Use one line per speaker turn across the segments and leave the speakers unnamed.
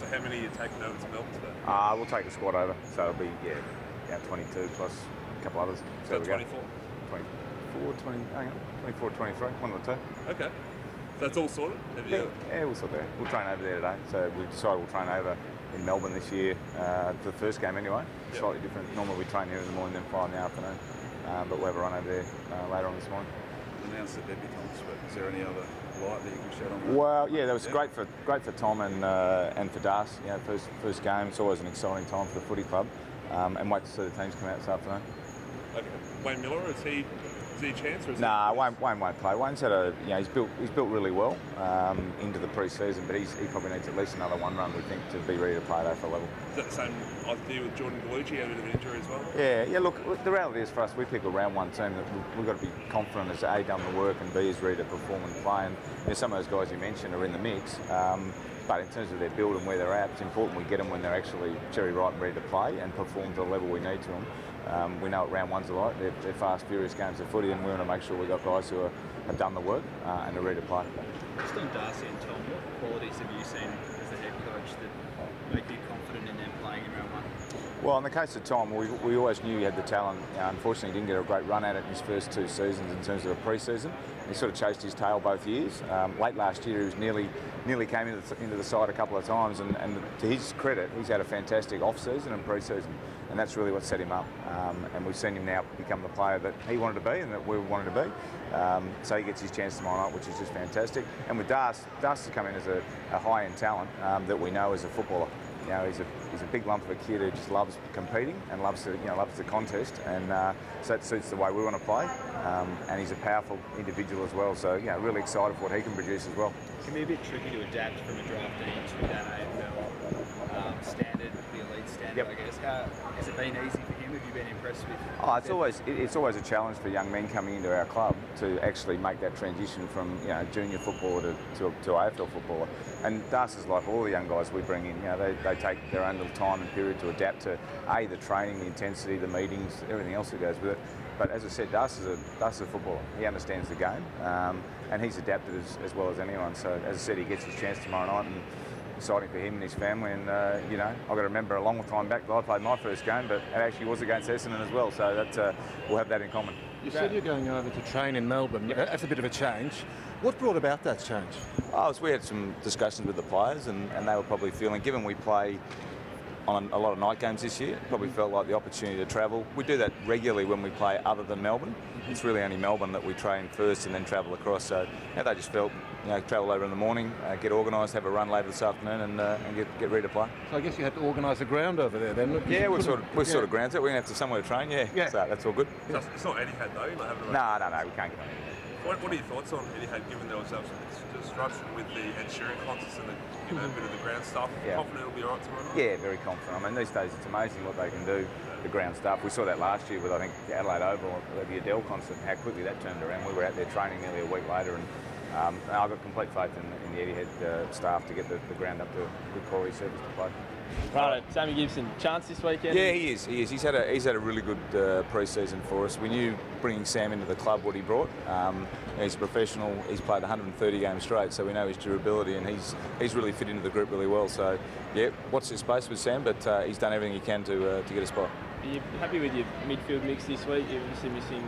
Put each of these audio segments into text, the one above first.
So how many are you taking over to Melbourne today?
We'll take the squad over, so it'll be 22 plus a couple others.
So 24?
24, 23, one or two.
Okay. So that's all sorted?
Yeah, we'll sort that. We'll train over there today. So we decided we'll train over in Melbourne this year for the first game anyway. Yep. Slightly different. Normally we train here in the morning, then fly in the afternoon. But we'll have a run over there later on this morning.
Announced the debutants, but is there any other light that you can shed on that?
Well, yeah, that was great for Tom and for Das. You know, first game. It's always an exciting time for the footy club, and wait to see the teams come out this afternoon.
Okay. Wayne Miller, is he a chance? Or is
Wayne won't play. Wayne's had he's built really well into the pre-season, but he probably needs at least another one run, we think, to be ready to play at AFL level.
Is that the same idea with Jordan Gallucci, had a bit of an injury as well?
Yeah. Look, the reality is for us, we pick a round one team that we've got to be confident as A, done the work, and B, is ready to perform and play. And some of those guys you mentioned are in the mix. But in terms of their build and where they're at, it's important we get them when they're actually cherry ripe and ready to play and perform to the level we need to them. We know what round ones are like. They're fast, furious games of footy, and we want to make sure we've got guys who have done the work and are ready to play.
Just on Darcy and Tom, what qualities have you seen as the head coach that make you confident in them playing in round one?
Well, in the case of Tom, we always knew he had the talent. Unfortunately, he didn't get a great run at it in his first two seasons in terms of a pre-season. He sort of chased his tail both years. Late last year, he was nearly came into the side a couple of times, and to his credit, he's had a fantastic off-season and pre-season, and that's really what set him up. And we've seen him now become the player that he wanted to be and that we wanted to be. So he gets his chance tomorrow night, which is just fantastic. And with Das has come in as a high-end talent that we know as a footballer. You know, he's a big lump of a kid who just loves competing and loves the contest, and so that suits the way we want to play. And he's a powerful individual as well. So really excited for what he can produce as well.
It can be a bit tricky to adapt from a draftee to that AFL standard, the elite standard. Yep. I guess. Has it been easy for him? Have you been impressed with?
It's always a challenge for young men coming into our club to actually make that transition from junior footballer to AFL footballer. And Das is like all the young guys we bring in. They take their own little time and period to adapt to the training, the intensity, the meetings, everything else that goes with it. But as I said, Das is a footballer. He understands the game, and he's adapted as well as anyone. So as I said, he gets his chance tomorrow night, and exciting for him and his family. And I've got to remember a long time back that I played my first game, but it actually was against Essendon as well. So that we'll have that in common.
You said you're going over to train in Melbourne. Yep. That's a bit of a change. What brought about that change?
We had some discussions with the players, and they were probably feeling, given we play on a lot of night games this year, probably felt like the opportunity to travel. We do that regularly when we play other than Melbourne. It's really only Melbourne that we train first and then travel across. So they just felt, travel over in the morning, get organised, have a run later this afternoon, and get ready to play.
So I guess you had to organise a ground over there then.
Yeah, we've sort of grounded it. We're going to have somewhere to train. Yeah. So that's all good.
So it's not Etihad though. You're not having
No, we can't get on.
What are your thoughts on Etihad, given there was some disruption with the Ed Sheeran concerts and a bit of the ground stuff? Yeah. Confident it'll be all right tomorrow night?
Yeah, very confident. I mean, these days it's amazing what they can do, the ground stuff. We saw that last year with, I think, the Adelaide Oval, the Adele concert, how quickly that turned around. We were out there training nearly a week later, and I've got complete faith in the Etihad staff to get the ground up to good quality service to play.
Right, Sammy Gibson, chance this weekend?
Yeah, he is. He's had a really good pre-season for us. We knew bringing Sam into the club what he brought. He's a professional. He's played 130 games straight, so we know his durability, and he's really fit into the group really well. So yeah, watch this space with Sam, but he's done everything he can to get a spot.
Are you happy with your midfield mix this week? You're obviously missing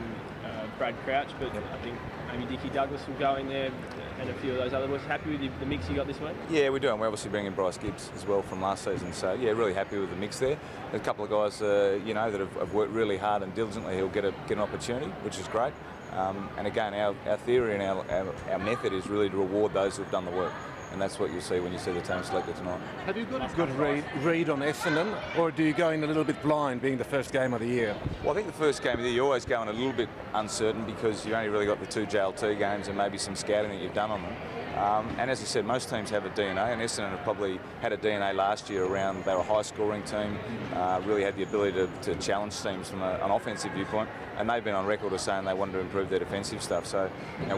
Brad Crouch, but yep. I think maybe Dickie Douglas will go in there, and a few of those other boys. Happy with the mix you got this week?
Yeah, we do, and we're obviously bringing Bryce Gibbs as well from last season. So yeah, really happy with the mix there. There's a couple of guys, that have worked really hard and diligently. He'll get an opportunity, which is great. And again, our theory and our method is really to reward those who've done the work. And that's what you'll see when you see the team selected tonight.
Have you got a good read on Essendon, or do you go in a little bit blind, being the first game of the year?
Well, I think the first game of the year, you always go in a little bit uncertain because you've only really got the two JLT games and maybe some scouting that you've done on them. And as I said, most teams have a DNA, and Essendon have probably had a DNA last year around, they were a high-scoring team, really had the ability to challenge teams from an offensive viewpoint, and they've been on record as saying they wanted to improve their defensive stuff. So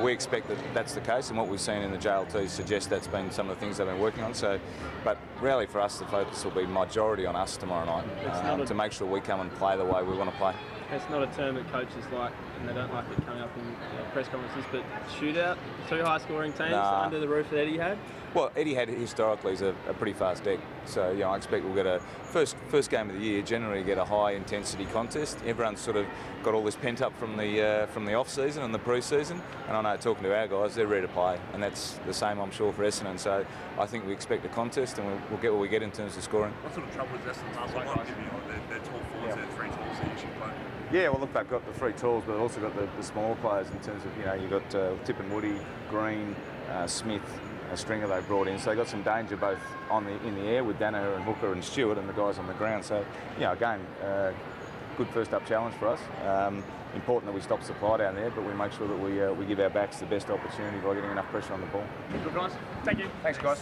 we expect that that's the case, and what we've seen in the JLT suggests that's been some of the things they've been working on. So, but really for us, the focus will be majority on us tomorrow night to make sure we come and play the way we want to play.
It's not a term that coaches like, and they don't like it coming up in press conferences, but shootout, two high-scoring teams under the roof that Eddie had.
Well, Etihad historically is a pretty fast deck, so I expect we'll get a first game of the year. Generally, get a high intensity contest. Everyone's sort of got all this pent up from the off season and the pre-season, and I know talking to our guys, they're ready to play, and that's the same I'm sure for Essendon. So I think we expect a contest, and we'll get what we get in terms of scoring.
What sort of trouble is Essendon? They're tall forwards, they're 3 talls they usually play.
Yeah, well look, they've got the 3 talls, but they've also got the smaller players in terms of you've got Tip and Woody, Green, Smith. A stringer they brought in, so they got some danger both in the air with Danaher and Hooker and Stewart, and the guys on the ground. So, again, good first up challenge for us. Important that we stop supply down there, but we make sure that we give our backs the best opportunity by getting enough pressure on the ball.
Good guys. Thank you.
Thanks guys.